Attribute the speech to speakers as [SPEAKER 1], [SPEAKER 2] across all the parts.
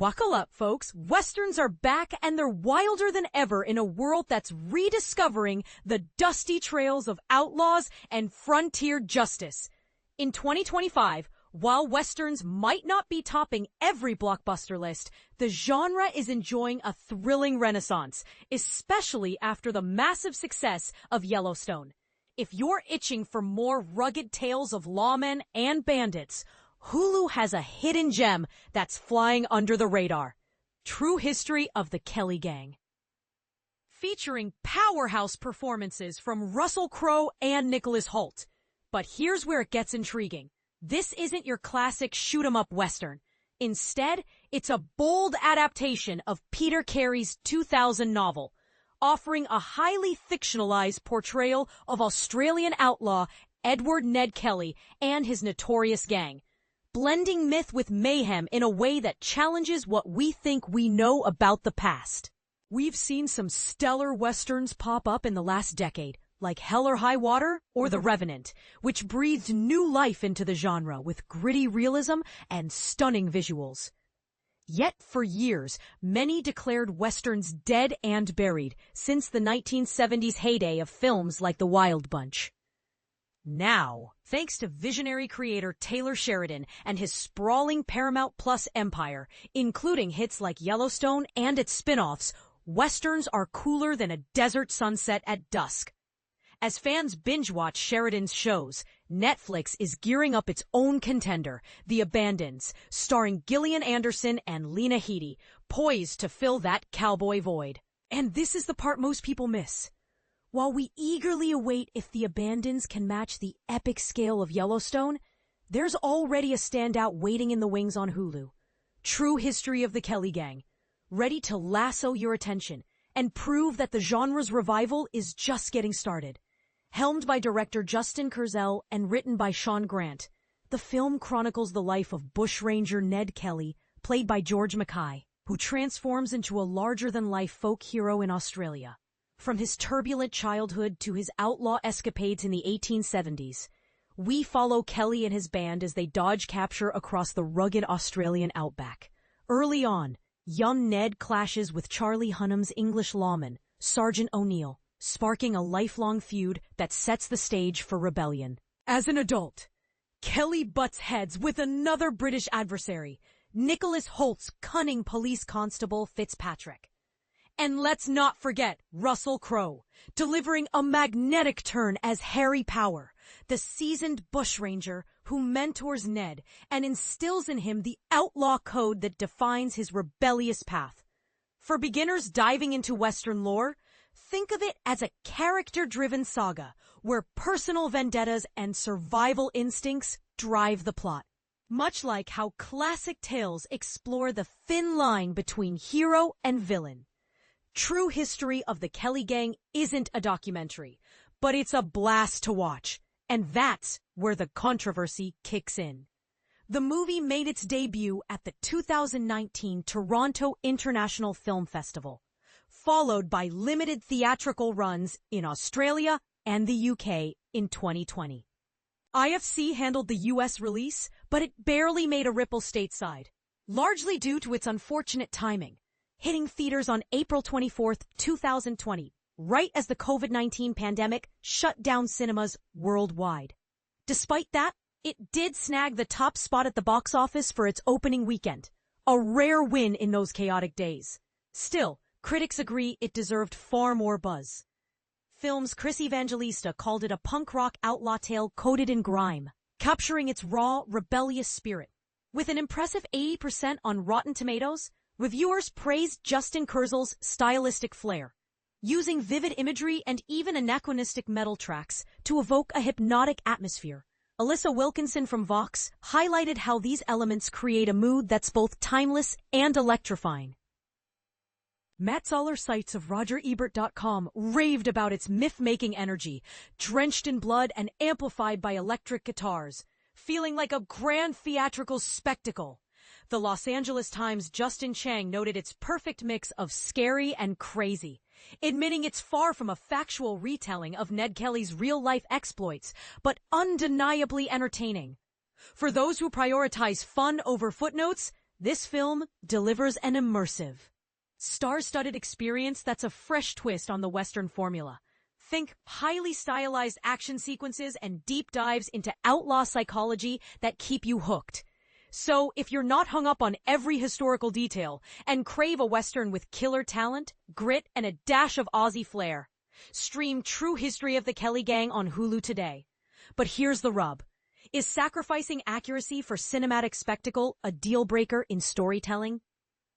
[SPEAKER 1] Buckle up, folks. Westerns are back and they're wilder than ever in a world that's rediscovering the dusty trails of outlaws and frontier justice. In 2025, while Westerns might not be topping every blockbuster list, the genre is enjoying a thrilling renaissance, especially after the massive success of Yellowstone. If you're itching for more rugged tales of lawmen and bandits, Hulu has a hidden gem that's flying under the radar. True History of the Kelly Gang. Featuring powerhouse performances from Crowe and Nicholas Hoult. But here's where it gets intriguing. This isn't your classic shoot-'em-up Western. Instead, it's a bold adaptation of Peter Carey's 2000 novel, offering a highly fictionalized portrayal of Australian outlaw Edward Ned Kelly and his notorious gang, blending myth with mayhem in a way that challenges what we think we know about the past. We've seen some stellar Westerns pop up in the last decade, like Hell or High Water or The Revenant, which breathed new life into the genre with gritty realism and stunning visuals. Yet for years, many declared Westerns dead and buried since the 1970s heyday of films like The Wild Bunch. Now, thanks to visionary creator Taylor Sheridan and his sprawling Paramount Plus empire, including hits like Yellowstone and its spin-offs, Westerns are cooler than a desert sunset at dusk. As fans binge-watch Sheridan's shows, Netflix is gearing up its own contender, The Abandons, starring Gillian Anderson and Lena Headey, poised to fill that cowboy void. And this is the part most people miss. While we eagerly await if The Abandons can match the epic scale of Yellowstone, there's already a standout waiting in the wings on Hulu. True History of the Kelly Gang, ready to lasso your attention and prove that the genre's revival is just getting started. Helmed by director Justin Kurzel and written by Sean Grant, the film chronicles the life of Bushranger Ned Kelly, played by George MacKay, who transforms into a larger-than-life folk hero in Australia. From his turbulent childhood to his outlaw escapades in the 1870s, we follow Kelly and his band as they dodge capture across the rugged Australian outback. Early on, young Ned clashes with Charlie Hunnam's English lawman, Sergeant O'Neill, sparking a lifelong feud that sets the stage for rebellion. As an adult, Kelly butts heads with another British adversary, Nicholas Hoult's cunning police constable Fitzpatrick. And let's not forget Crowe, delivering a magnetic turn as Harry Power, the seasoned bushranger who mentors Ned and instills in him the outlaw code that defines his rebellious path. For beginners diving into Western lore, think of it as a character-driven saga where personal vendettas and survival instincts drive the plot. Much like how classic tales explore the thin line between hero and villain. True History of the Kelly Gang isn't a documentary, but it's a blast to watch, and that's where the controversy kicks in. The movie made its debut at the 2019 Toronto International Film Festival, followed by limited theatrical runs in Australia and the UK in 2020. IFC handled the US release, but it barely made a ripple stateside, largely due to its unfortunate timing, hitting theaters on April 24, 2020, right as the COVID-19 pandemic shut down cinemas worldwide. Despite that, it did snag the top spot at the box office for its opening weekend, a rare win in those chaotic days. Still, critics agree it deserved far more buzz. Film's Chris Evangelista called it a punk rock outlaw tale coated in grime, capturing its raw, rebellious spirit. With an impressive 80% on Rotten Tomatoes, reviewers praised Justin Kurzel's stylistic flair, using vivid imagery and even anachronistic metal tracks to evoke a hypnotic atmosphere. Alyssa Wilkinson from Vox highlighted how these elements create a mood that's both timeless and electrifying. Matt Zoller Seitz of RogerEbert.com raved about its myth-making energy, drenched in blood and amplified by electric guitars, feeling like a grand theatrical spectacle. The Los Angeles Times' Justin Chang noted its perfect mix of scary and crazy, admitting it's far from a factual retelling of Ned Kelly's real-life exploits, but undeniably entertaining. For those who prioritize fun over footnotes, This film delivers an immersive, star-studded experience that's a fresh twist on the Western formula. Think highly stylized action sequences and deep dives into outlaw psychology that keep you hooked. So, if you're not hung up on every historical detail and crave a Western with killer talent, grit, and a dash of Aussie flair, stream True History of the Kelly Gang on Hulu today. But here's the rub. Is sacrificing accuracy for cinematic spectacle a deal breaker in storytelling?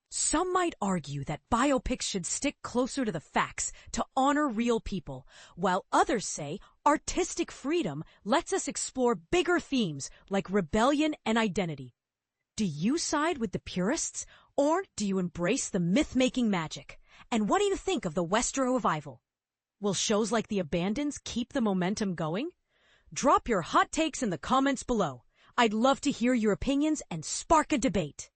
[SPEAKER 1] Some might argue that biopics should stick closer to the facts to honor real people, while others say artistic freedom lets us explore bigger themes like rebellion and identity. Do you side with the purists, or do you embrace the myth-making magic? And what do you think of the Western revival? Will shows like The Abandons keep the momentum going? Drop your hot takes in the comments below. I'd love to hear your opinions and spark a debate.